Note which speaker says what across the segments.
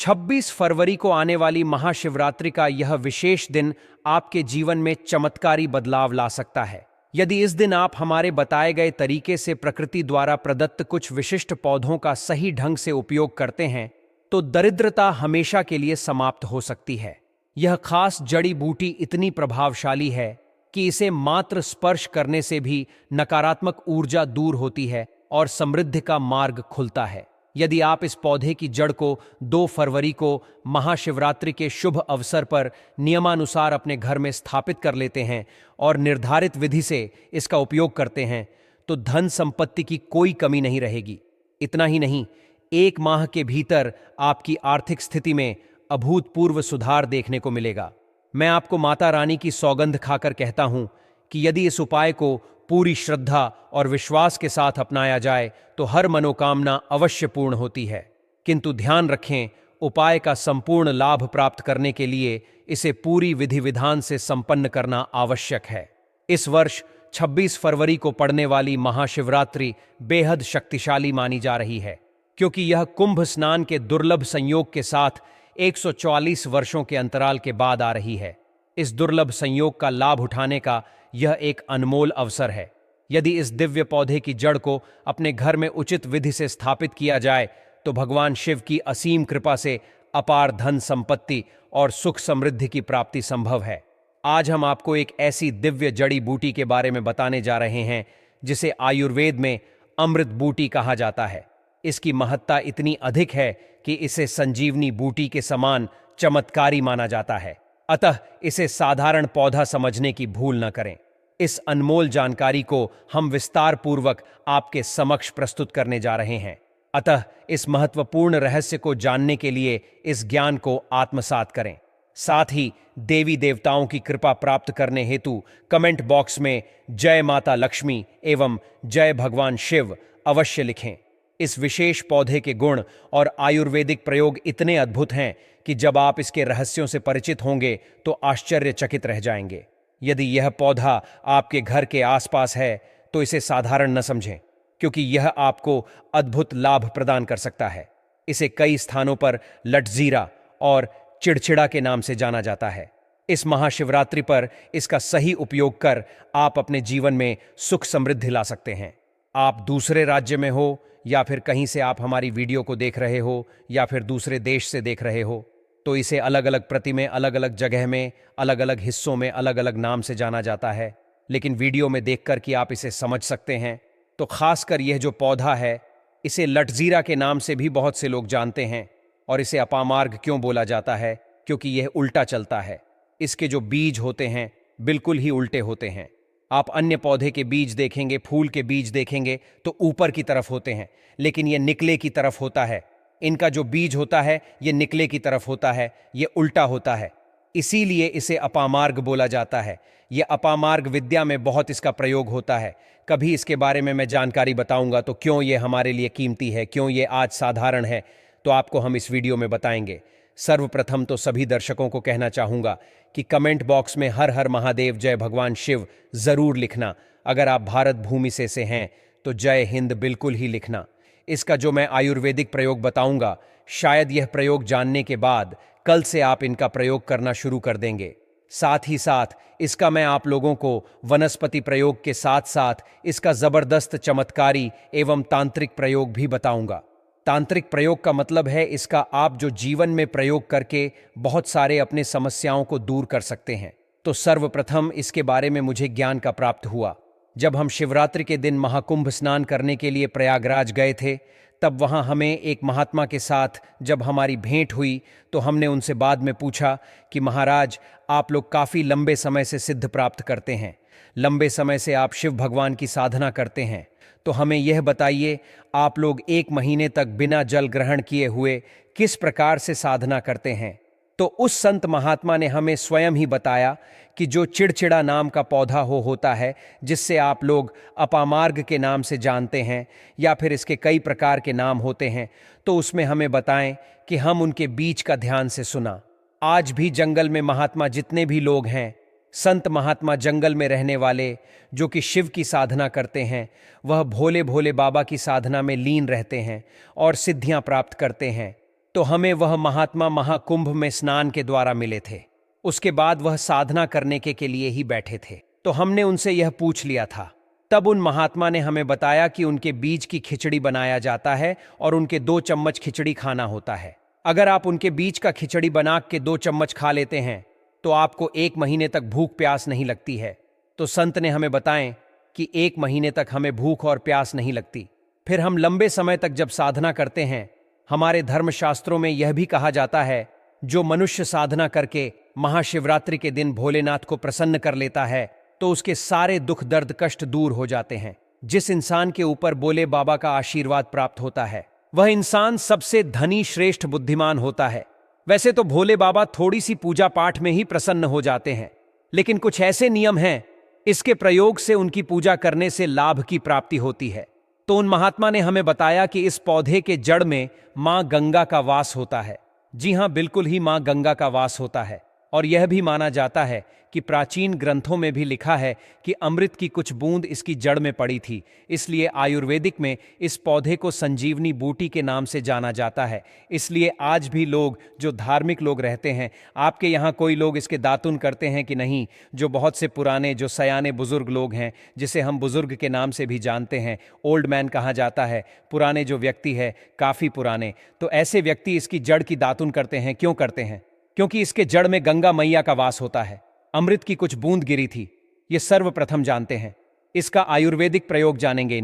Speaker 1: 26 फरवरी को आने वाली महाशिवरात्रि का यह विशेष दिन आपके जीवन में चमत्कारी बदलाव ला सकता है। यदि इस दिन आप हमारे बताए गए तरीके से प्रकृति द्वारा प्रदत्त कुछ विशिष्ट पौधों का सही ढंग से उपयोग करते हैं, तो दरिद्रता हमेशा के लिए समाप्त हो सकती है। यह खास जड़ी बूटी इतनी प्रभावशाली है कि इसे मात्र स्पर्श करने से भी नकारात्मक ऊर्जा दूर होती है और समृद्धि का मार्ग खुलता है। यदि आप इस पौधे की जड़ को 2 फरवरी को महाशिवरात्रि के शुभ अवसर पर नियमानुसार अपने घर में स्थापित कर लेते हैं और निर्धारित विधि से इसका उपयोग करते हैं, तो धन संपत्ति की कोई कमी नहीं रहेगी। इतना ही नहीं, 1 माह के भीतर आपकी आर्थिक स्थिति में अभूतपूर्व सुधार देखने को मिलेगा। मैं आपको माता रानी की सौगंध खाकर कहता हूं कि यदि इस उपाय को पूरी श्रद्धा और विश्वास के साथ अपनाया जाए तो हर मनोकामना अवश्य पूर्ण होती है। किंतु ध्यान रखें, उपाय का संपूर्ण लाभ प्राप्त करने के लिए इसे पूरी विधि विधान से संपन्न करना आवश्यक है। इस वर्ष 26 फरवरी को पड़ने वाली महाशिवरात्रि बेहद शक्तिशाली मानी जा रही है, क्योंकि यह कुंभ स्नान के दुर्लभ संयोग के साथ 144 वर्षों के अंतराल के बाद आ रही है। इस दुर्लभ संयोग का लाभ उठाने का यह एक अनमोल अवसर है। यदि इस दिव्य पौधे की जड़ को अपने घर में उचित विधि से स्थापित किया जाए तो भगवान शिव की असीम कृपा से अपार धन संपत्ति और सुख समृद्धि की प्राप्ति संभव है। आज हम आपको एक ऐसी दिव्य जड़ी बूटी के बारे में बताने जा रहे हैं जिसे आयुर्वेद में अमृत बूटी कहा जाता है। इसकी महत्ता इतनी अधिक है कि इसे संजीवनी बूटी के समान चमत्कारी माना जाता है। अतः इसे साधारण पौधा समझने की भूल न करें। इस अनमोल जानकारी को हम विस्तार पूर्वक आपके समक्ष प्रस्तुत करने जा रहे हैं। अतः इस महत्वपूर्ण रहस्य को जानने के लिए इस ज्ञान को आत्मसात करें। साथ ही देवी देवताओं की कृपा प्राप्त करने हेतु कमेंट बॉक्स में जय माता लक्ष्मी एवं जय भगवान शिव अवश्य लिखें। इस विशेष पौधे के गुण और आयुर्वेदिक प्रयोग इतने अद्भुत हैं कि जब आप इसके रहस्यों से परिचित होंगे तो आश्चर्यचकित रह जाएंगे। यदि यह पौधा आपके घर के आसपास है तो इसे साधारण न समझें, क्योंकि यह आपको अद्भुत लाभ प्रदान कर सकता है। इसे कई स्थानों पर लटजीरा और चिड़चिड़ा के नाम से जाना जाता है। इस महाशिवरात्रि पर इसका सही उपयोग कर आप अपने जीवन में सुख समृद्धि ला सकते हैं। आप दूसरे राज्य में हो या फिर कहीं से आप हमारी वीडियो को देख रहे हो या फिर दूसरे देश से देख रहे हो, तो इसे अलग अलग प्रति में अलग अलग जगह में अलग अलग हिस्सों में अलग अलग नाम से जाना जाता है। लेकिन वीडियो में देखकर कि आप इसे समझ सकते हैं, तो खासकर यह जो पौधा है इसे लटजीरा के नाम से भी बहुत से लोग जानते हैं। और इसे अपामार्ग क्यों बोला जाता है? क्योंकि यह उल्टा चलता है। इसके जो बीज होते हैं बिल्कुल ही उल्टे होते हैं। आप अन्य पौधे के बीज देखेंगे, फूल के बीज देखेंगे तो ऊपर की तरफ होते हैं, लेकिन यह निकले की तरफ होता है। इनका जो बीज होता है यह निकले की तरफ होता है, यह उल्टा होता है। इसीलिए इसे अपामार्ग बोला जाता है। यह अपामार्ग विद्या में बहुत इसका प्रयोग होता है। कभी इसके बारे में मैं जानकारी बताऊंगा तो क्यों यह हमारे लिए कीमती है, क्यों यह आज साधारण है, तो आपको हम इस वीडियो में बताएंगे। सर्वप्रथम तो सभी दर्शकों को कहना चाहूंगा कि कमेंट बॉक्स में हर हर महादेव जय भगवान शिव जरूर लिखना। अगर आप भारत भूमि से हैं तो जय हिंद बिल्कुल ही लिखना। इसका जो मैं आयुर्वेदिक प्रयोग बताऊंगा, शायद यह प्रयोग जानने के बाद कल से आप इनका प्रयोग करना शुरू कर देंगे। साथ ही साथ इसका मैं आप लोगों को वनस्पति प्रयोग के साथ साथ इसका जबरदस्त चमत्कारी एवं तांत्रिक प्रयोग भी बताऊंगा। तांत्रिक प्रयोग का मतलब है इसका आप जो जीवन में प्रयोग करके बहुत सारे अपने समस्याओं को दूर कर सकते हैं। तो सर्वप्रथम इसके बारे में मुझे ज्ञान का प्राप्त हुआ जब हम शिवरात्रि के दिन महाकुंभ स्नान करने के लिए प्रयागराज गए थे। तब वहां हमें एक महात्मा के साथ जब हमारी भेंट हुई तो हमने उनसे बाद में पूछा कि महाराज, आप लोग काफ़ी लंबे समय से सिद्ध प्राप्त करते हैं, लंबे समय से आप शिव भगवान की साधना करते हैं, तो हमें यह बताइए आप लोग 1 महीने तक बिना जल ग्रहण किए हुए किस प्रकार से साधना करते हैं। तो उस संत महात्मा ने हमें स्वयं ही बताया कि जो चिड़चिड़ा नाम का पौधा होता है, जिससे आप लोग अपामार्ग के नाम से जानते हैं या फिर इसके कई प्रकार के नाम होते हैं, तो उसमें हमें बताएं कि हम उनके बीज का ध्यान से सुना। आज भी जंगल में महात्मा जितने भी लोग हैं, संत महात्मा जंगल में रहने वाले जो कि शिव की साधना करते हैं, वह भोले भोले बाबा की साधना में लीन रहते हैं और सिद्धियां प्राप्त करते हैं। तो हमें वह महात्मा महाकुंभ में स्नान के द्वारा मिले थे। उसके बाद वह साधना करने के लिए ही बैठे थे, तो हमने उनसे यह पूछ लिया था। तब उन महात्मा ने हमें बताया कि उनके बीज की खिचड़ी बनाया जाता है और उनके 2 चम्मच खिचड़ी खाना होता है। अगर आप उनके बीज का खिचड़ी बना के 2 चम्मच खा लेते हैं तो आपको 1 महीने तक भूख प्यास नहीं लगती है। तो संत ने हमें बताएं कि 1 महीने तक हमें भूख और प्यास नहीं लगती। फिर हम लंबे समय तक जब साधना करते हैं, हमारे धर्मशास्त्रों में यह भी कहा जाता है, जो मनुष्य साधना करके महाशिवरात्रि के दिन भोलेनाथ को प्रसन्न कर लेता है तो उसके सारे दुख दर्द कष्ट दूर हो जाते हैं। जिस इंसान के ऊपर बोले बाबा का आशीर्वाद प्राप्त होता है, वह इंसान सबसे धनी श्रेष्ठ बुद्धिमान होता है। वैसे तो भोले बाबा थोड़ी सी पूजा पाठ में ही प्रसन्न हो जाते हैं, लेकिन कुछ ऐसे नियम हैं, इसके प्रयोग से उनकी पूजा करने से लाभ की प्राप्ति होती है। तो उन महात्मा ने हमें बताया कि इस पौधे के जड़ में मां गंगा का वास होता है। जी हां, बिल्कुल ही मां गंगा का वास होता है। और यह भी माना जाता है कि प्राचीन ग्रंथों में भी लिखा है कि अमृत की कुछ बूंद इसकी जड़ में पड़ी थी। इसलिए आयुर्वेदिक में इस पौधे को संजीवनी बूटी के नाम से जाना जाता है। इसलिए आज भी लोग, जो धार्मिक लोग रहते हैं, आपके यहाँ कोई लोग इसके दातुन करते हैं कि नहीं? जो बहुत से पुराने, जो सयाने बुजुर्ग लोग हैं, जिसे हम बुजुर्ग के नाम से भी जानते हैं, ओल्ड मैन कहा जाता है, पुराने जो व्यक्ति है, काफ़ी पुराने, तो ऐसे व्यक्ति इसकी जड़ की दातुन करते हैं। क्यों करते हैं? क्योंकि इसके जड़ में गंगा मैया का वास होता है। अमृत की कुछ बूंद गिरी थी, ये सर्वप्रथम जानते हैं। इसका आयुर्वेदिक प्रयोग जानेंगे।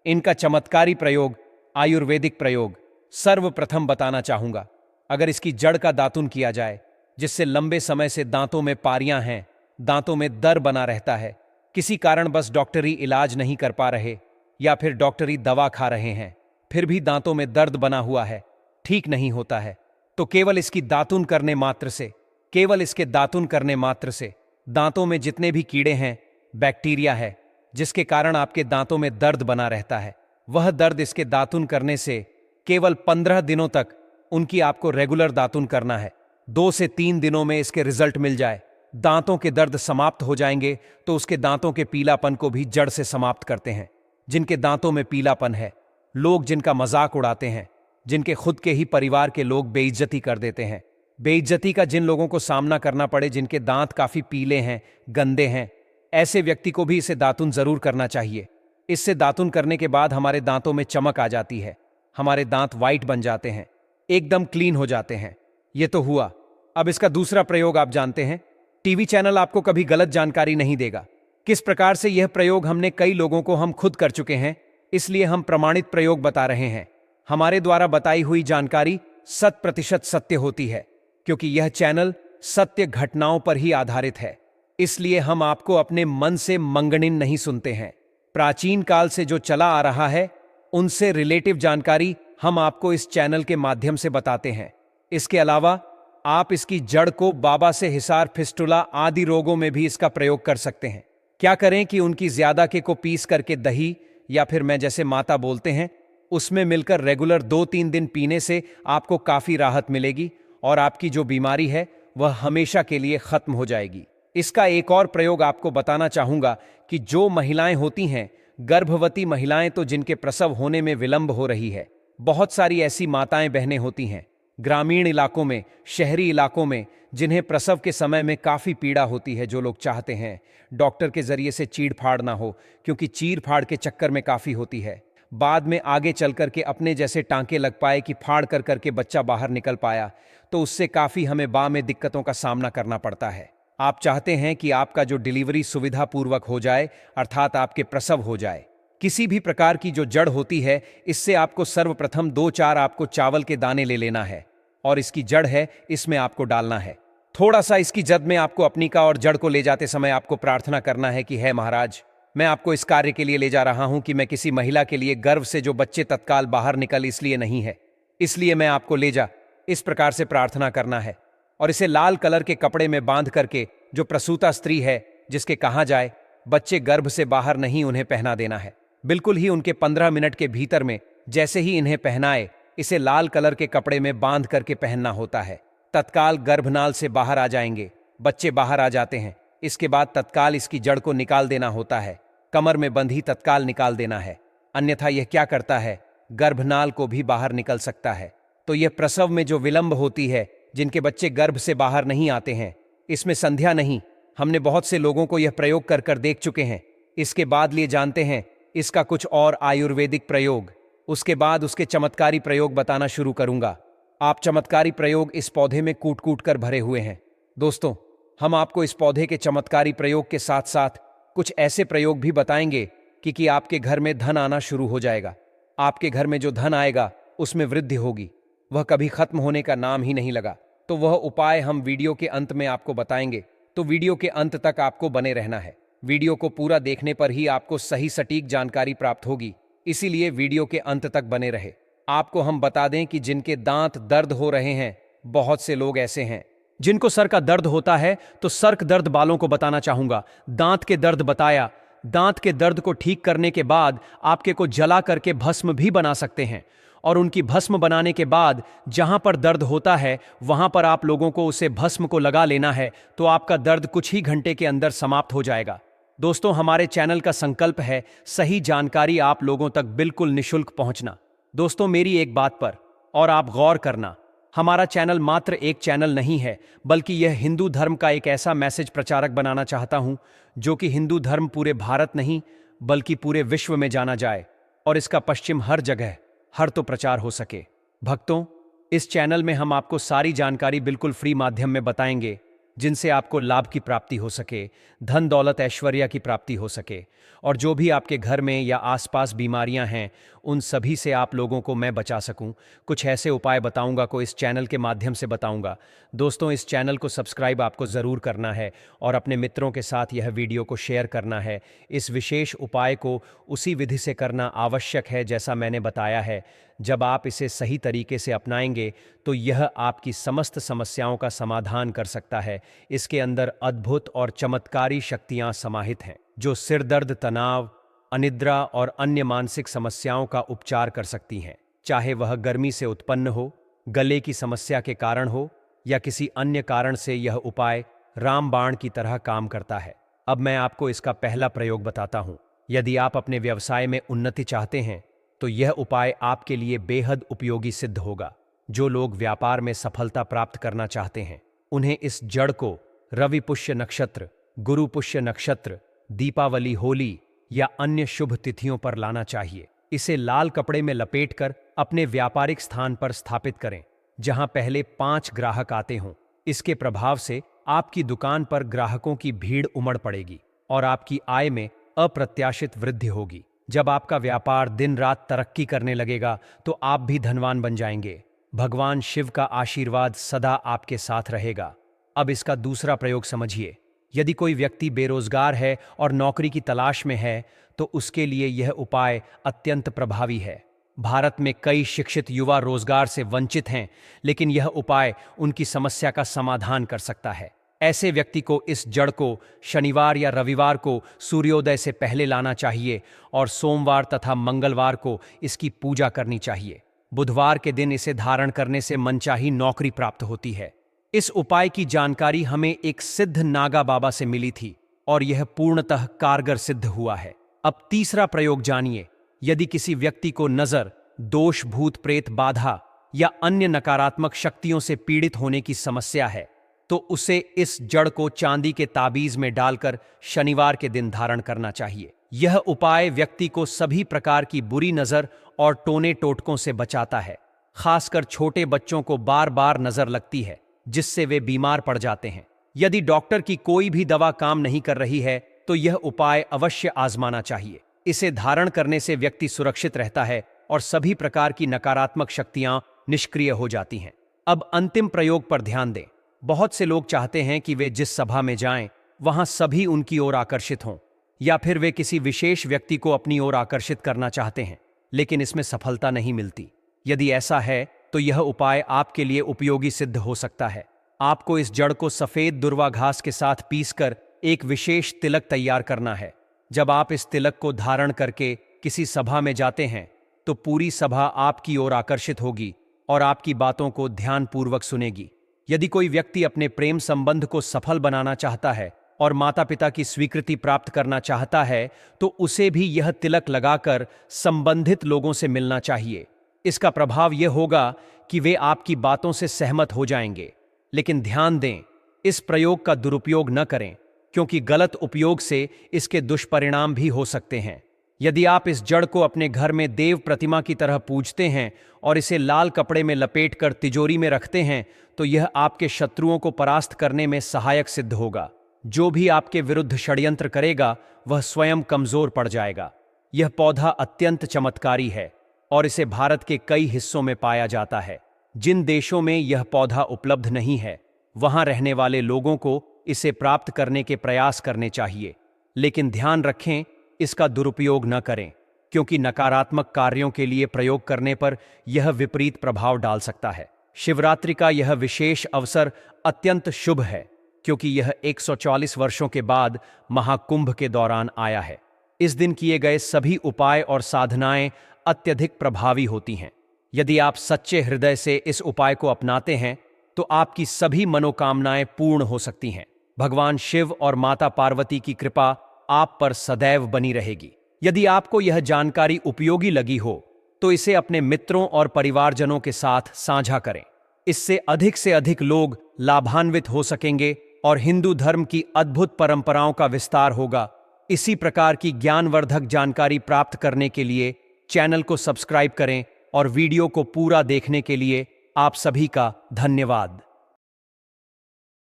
Speaker 1: इनका चमत्कारी प्रयोग, आयुर्वेदिक प्रयोग सर्वप्रथम बताना चाहूंगा। अगर इसकी जड़ का दातुन किया जाए, जिससे लंबे समय से दांतों में पारियां हैं, दांतों में दर्द बना रहता है, किसी कारण बस डॉक्टरी इलाज नहीं कर पा रहे या फिर डॉक्टरी दवा खा रहे हैं, फिर भी दांतों में दर्द बना हुआ है, ठीक नहीं होता है, तो केवल इसकी दातुन करने मात्र से, केवल इसके दातुन करने मात्र से दांतों में जितने भी कीड़े हैं, बैक्टीरिया है, जिसके कारण आपके दांतों में दर्द बना रहता है, वह दर्द इसके दातुन करने से केवल 15 दिनों तक उनकी आपको रेगुलर दातुन करना है। 2 से 3 दिनों में इसके रिजल्ट मिल जाए, दांतों के दर्द समाप्त हो जाएंगे, तो उसके दांतों के पीलापन को भी जड़ से समाप्त करते हैं। जिनके दांतों में पीलापन है, लोग जिनका मजाक उड़ाते हैं, जिनके खुद के ही परिवार के लोग बेइज्जती कर देते हैं, बेइज्जती का जिन लोगों को सामना करना पड़े, जिनके दांत काफी पीले हैं, गंदे हैं, ऐसे व्यक्ति को भी इसे दातुन जरूर करना चाहिए। इससे दातुन करने के बाद हमारे दांतों में चमक आ जाती है, हमारे दांत वाइट बन जाते हैं, एकदम क्लीन हो जाते हैं। ये तो हुआ। अब इसका दूसरा प्रयोग आप जानते हैं। टीवी चैनल आपको कभी गलत जानकारी नहीं देगा। किस प्रकार से यह प्रयोग हमने कई लोगों को हम खुद कर चुके हैं, इसलिए हम प्रमाणित प्रयोग बता रहे हैं। हमारे द्वारा बताई हुई जानकारी 100% सत्य होती है, क्योंकि यह चैनल सत्य घटनाओं पर ही आधारित है। इसलिए हम आपको अपने मन से मंगणिन नहीं सुनते हैं। प्राचीन काल से जो चला आ रहा है, उनसे रिलेटिव जानकारी हम आपको इस चैनल के माध्यम से बताते हैं। इसके अलावा आप इसकी जड़ को बाबा से हिसार, फिस्टुला आदि रोगों में भी इसका प्रयोग कर सकते हैं। क्या करें कि उनकी ज्यादा के को पीस करके दही या फिर मैं जैसे माता बोलते हैं, उसमें मिलकर रेगुलर 2-3 दिन पीने से आपको काफी राहत मिलेगी और आपकी जो बीमारी है वह हमेशा के लिए खत्म हो जाएगी। इसका एक और प्रयोग आपको बताना चाहूंगा कि जो महिलाएं होती हैं, गर्भवती महिलाएं, तो जिनके प्रसव होने में विलंब हो रही है, बहुत सारी ऐसी माताएं बहनें होती हैं ग्रामीण इलाकों में, शहरी इलाकों में, जिन्हें प्रसव के समय में काफी पीड़ा होती है। जो लोग चाहते हैं डॉक्टर के जरिए से चीड़ फाड़ ना हो, क्योंकि चीड़ फाड़ के चक्कर में काफी होती है, बाद में आगे चल करके अपने जैसे टांके लग पाए कि फाड़ कर करके बच्चा बाहर निकल पाया, तो उससे काफी हमें बाद में दिक्कतों का सामना करना पड़ता है। आप चाहते हैं कि आपका जो डिलीवरी सुविधा पूर्वक हो जाए, अर्थात आपके प्रसव हो जाए। किसी भी प्रकार की जो जड़ होती है, इससे आपको सर्वप्रथम 2-4 आपको चावल के दाने ले लेना है और इसकी जड़ है, इसमें आपको डालना है। थोड़ा सा इसकी जद में आपको अपनी का और जड़ को ले जाते समय आपको प्रार्थना करना है कि है महाराज, मैं आपको इस कार्य के लिए ले जा रहा हूं कि मैं किसी महिला के लिए गर्भ से जो बच्चे तत्काल बाहर निकल इसलिए नहीं है, इसलिए मैं आपको ले जा, इस प्रकार से प्रार्थना करना है। और इसे लाल कलर के कपड़े में बांध करके जो प्रसूता स्त्री है, जिसके कहा जाए बच्चे गर्भ से बाहर नहीं, उन्हें पहना देना है। बिल्कुल ही उनके 15 मिनट के भीतर में जैसे ही इन्हें पहनाए, इसे लाल कलर के कपड़े में बांध करके पहनना होता है। तत्काल गर्भनाल से बाहर आ जाएंगे, बच्चे बाहर आ जाते हैं। इसके बाद तत्काल इसकी जड़ को निकाल देना होता है, कमर में बंधी तत्काल निकाल देना है, अन्यथा यह क्या करता है, गर्भनाल को भी बाहर निकल सकता है। तो यह प्रसव में जो विलंब होती है, जिनके बच्चे गर्भ से बाहर नहीं आते हैं, इसमें संध्या नहीं। हमने बहुत से लोगों को यह प्रयोग कर कर देख चुके हैं। इसके बाद लिए जानते हैं इसका कुछ और आयुर्वेदिक प्रयोग। उसके बाद उसके चमत्कारी प्रयोग बताना शुरू करूंगा। आप चमत्कारी प्रयोग इस पौधे में कूट कूट कर भरे हुए हैं। दोस्तों, हम आपको इस पौधे के चमत्कारी प्रयोग के साथ साथ कुछ ऐसे प्रयोग भी बताएंगे कि आपके घर में धन आना शुरू हो जाएगा। आपके घर में जो धन आएगा उसमें वृद्धि होगी, वह कभी खत्म होने का नाम ही नहीं लगा। तो वह उपाय हम वीडियो के अंत में आपको बताएंगे, तो वीडियो के अंत तक आपको बने रहना है। वीडियो को पूरा देखने पर ही आपको सही सटीक जानकारी प्राप्त होगी, इसीलिए वीडियो के अंत तक बने रहे। आपको हम बता दें कि जिनके दांत दर्द हो रहे हैं, बहुत से लोग ऐसे हैं जिनको सर का दर्द होता है, तो सर के दर्द बालों को बताना चाहूंगा। दांत के दर्द बताया। दांत के दर्द को ठीक करने के बाद आपके को जला करके भस्म भी बना सकते हैं, और उनकी भस्म बनाने के बाद जहां पर दर्द होता है वहां पर आप लोगों को उसे भस्म को लगा लेना है, तो आपका दर्द कुछ ही घंटे के अंदर समाप्त हो जाएगा। दोस्तों, हमारे चैनल का संकल्प है सही जानकारी आप लोगों तक बिल्कुल निशुल्क पहुंचना। दोस्तों, मेरी एक बात पर और आप गौर करना, हमारा चैनल मात्र एक चैनल नहीं है, बल्कि यह हिंदू धर्म का एक ऐसा मैसेज प्रचारक बनाना चाहता हूं जो कि हिंदू धर्म पूरे भारत नहीं बल्कि पूरे विश्व में जाना जाए, और इसका पश्चिम हर जगह हर तो प्रचार हो सके। भक्तों, इस चैनल में हम आपको सारी जानकारी बिल्कुल फ्री माध्यम में बताएंगे, जिनसे आपको लाभ की प्राप्ति हो सके, धन दौलत ऐश्वर्य की प्राप्ति हो सके, और जो भी आपके घर में या आसपास बीमारियां हैं उन सभी से आप लोगों को मैं बचा सकूं। कुछ ऐसे उपाय बताऊंगा को इस चैनल के माध्यम से बताऊंगा। दोस्तों, इस चैनल को सब्सक्राइब आपको ज़रूर करना है और अपने मित्रों के साथ यह वीडियो को शेयर करना है। इस विशेष उपाय को उसी विधि से करना आवश्यक है जैसा मैंने बताया है। जब आप इसे सही तरीके से अपनाएंगे तो यह आपकी समस्त समस्याओं का समाधान कर सकता है। इसके अंदर अद्भुत और चमत्कारी शक्तियां समाहित हैं जो सिर दर्द, तनाव, अनिद्रा और अन्य मानसिक समस्याओं का उपचार कर सकती हैं, चाहे वह गर्मी से उत्पन्न हो, गले की समस्या के कारण हो या किसी अन्य कारण से। यह उपाय रामबाण की तरह काम करता है। अब मैं आपको इसका पहला प्रयोग बताता हूं। यदि आप अपने व्यवसाय में उन्नति चाहते हैं तो यह उपाय आपके लिए बेहद उपयोगी सिद्ध होगा। जो लोग व्यापार में सफलता प्राप्त करना चाहते हैं उन्हें इस जड़ को रवि पुष्य नक्षत्र, गुरु पुष्य नक्षत्र, दीपावली, होली या अन्य शुभ तिथियों पर लाना चाहिए। इसे लाल कपड़े में लपेटकर अपने व्यापारिक स्थान पर स्थापित करें जहां पहले 5 ग्राहक आते हों। इसके प्रभाव से आपकी दुकान पर ग्राहकों की भीड़ उमड़ पड़ेगी और आपकी आय में अप्रत्याशित वृद्धि होगी। जब आपका व्यापार दिन रात तरक्की करने लगेगा तो आप भी धनवान बन जाएंगे। भगवान शिव का आशीर्वाद सदा आपके साथ रहेगा। अब इसका दूसरा प्रयोग समझिए। यदि कोई व्यक्ति बेरोजगार है और नौकरी की तलाश में है तो उसके लिए यह उपाय अत्यंत प्रभावी है। भारत में कई शिक्षित युवा रोजगार से वंचित हैं, लेकिन यह उपाय उनकी समस्या का समाधान कर सकता है। ऐसे व्यक्ति को इस जड़ को शनिवार या रविवार को सूर्योदय से पहले लाना चाहिए और सोमवार तथा मंगलवार को इसकी पूजा करनी चाहिए। बुधवार के दिन इसे धारण करने से मनचाही नौकरी प्राप्त होती है। इस उपाय की जानकारी हमें एक सिद्ध नागा बाबा से मिली थी और यह पूर्णतः कारगर सिद्ध हुआ है। अब तीसरा प्रयोग जानिए। यदि किसी व्यक्ति को नजर, दोष, भूत प्रेत बाधा या अन्य नकारात्मक शक्तियों से पीड़ित होने की समस्या है तो उसे इस जड़ को चांदी के ताबीज में डालकर शनिवार के दिन धारण करना चाहिए। यह उपाय व्यक्ति को सभी प्रकार की बुरी नजर और टोने टोटकों से बचाता है। खासकर छोटे बच्चों को बार बार नजर लगती है जिससे वे बीमार पड़ जाते हैं। यदि डॉक्टर की कोई भी दवा काम नहीं कर रही है तो यह उपाय अवश्य आजमाना चाहिए। इसे धारण करने से व्यक्ति सुरक्षित रहता है और सभी प्रकार की नकारात्मक शक्तियां निष्क्रिय हो जाती हैं। अब अंतिम प्रयोग पर ध्यान दें। बहुत से लोग चाहते हैं कि वे जिस सभा में जाएं वहां सभी उनकी ओर आकर्षित हों, या फिर वे किसी विशेष व्यक्ति को अपनी ओर आकर्षित करना चाहते हैं, लेकिन इसमें सफलता नहीं मिलती। यदि ऐसा है तो यह उपाय आपके लिए उपयोगी सिद्ध हो सकता है। आपको इस जड़ को सफेद दुर्वा घास के साथ पीसकर एक विशेष तिलक तैयार करना है। जब आप इस तिलक को धारण करके किसी सभा में जाते हैं तो पूरी सभा आपकी ओर आकर्षित होगी और आपकी बातों को ध्यानपूर्वक सुनेगी। यदि कोई व्यक्ति अपने प्रेम संबंध को सफल बनाना चाहता है और माता पिता की स्वीकृति प्राप्त करना चाहता है तो उसे भी यह तिलक लगाकर संबंधित लोगों से मिलना चाहिए। इसका प्रभाव यह होगा कि वे आपकी बातों से सहमत हो जाएंगे। लेकिन ध्यान दें, इस प्रयोग का दुरुपयोग न करें, क्योंकि गलत उपयोग से इसके दुष्परिणाम भी हो सकते हैं। यदि आप इस जड़ को अपने घर में देव प्रतिमा की तरह पूजते हैं और इसे लाल कपड़े में लपेटकर तिजोरी में रखते हैं, तो यह आपके शत्रुओं को परास्त करने में सहायक सिद्ध होगा। जो भी आपके विरुद्ध षड्यंत्र करेगा, वह स्वयं कमजोर पड़ जाएगा। यह पौधा अत्यंत चमत्कारी है और इसे भारत के कई हिस्सों में पाया जाता है। जिन देशों में यह पौधा उपलब्ध नहीं है, वहां रहने वाले लोगों को इसे प्राप्त करने के प्रयास करने चाहिए। लेकिन ध्यान रखें, इसका दुरुपयोग न करें, क्योंकि नकारात्मक कार्यों के लिए प्रयोग करने पर यह विपरीत प्रभाव डाल सकता है। शिवरात्रि का यह विशेष अवसर अत्यंत शुभ है, क्योंकि यह 140 वर्षों के बाद महाकुंभ के दौरान आया है। इस दिन किए गए सभी उपाय और साधनाएं अत्यधिक प्रभावी होती हैं। यदि आप सच्चे हृदय से इस उपाय को अपनाते हैं, तो आपकी सभी मनोकामनाएं पूर्ण हो सकती हैं। भगवान शिव और माता पार्वती की कृपा आप पर सदैव बनी रहेगी। यदि आपको यह जानकारी उपयोगी लगी हो, तो इसे अपने मित्रों और परिवारजनों के साथ साझा करें। इससे अधिक से अधिक लोग लाभान्वित हो सकेंगे और हिंदू धर्म की अद्भुत परंपराओं का विस्तार होगा। इसी प्रकार की ज्ञानवर्धक जानकारी प्राप्त करने के लिए चैनल को सब्सक्राइब करें और वीडियो को पूरा देखने के लिए आप सभी का धन्यवाद।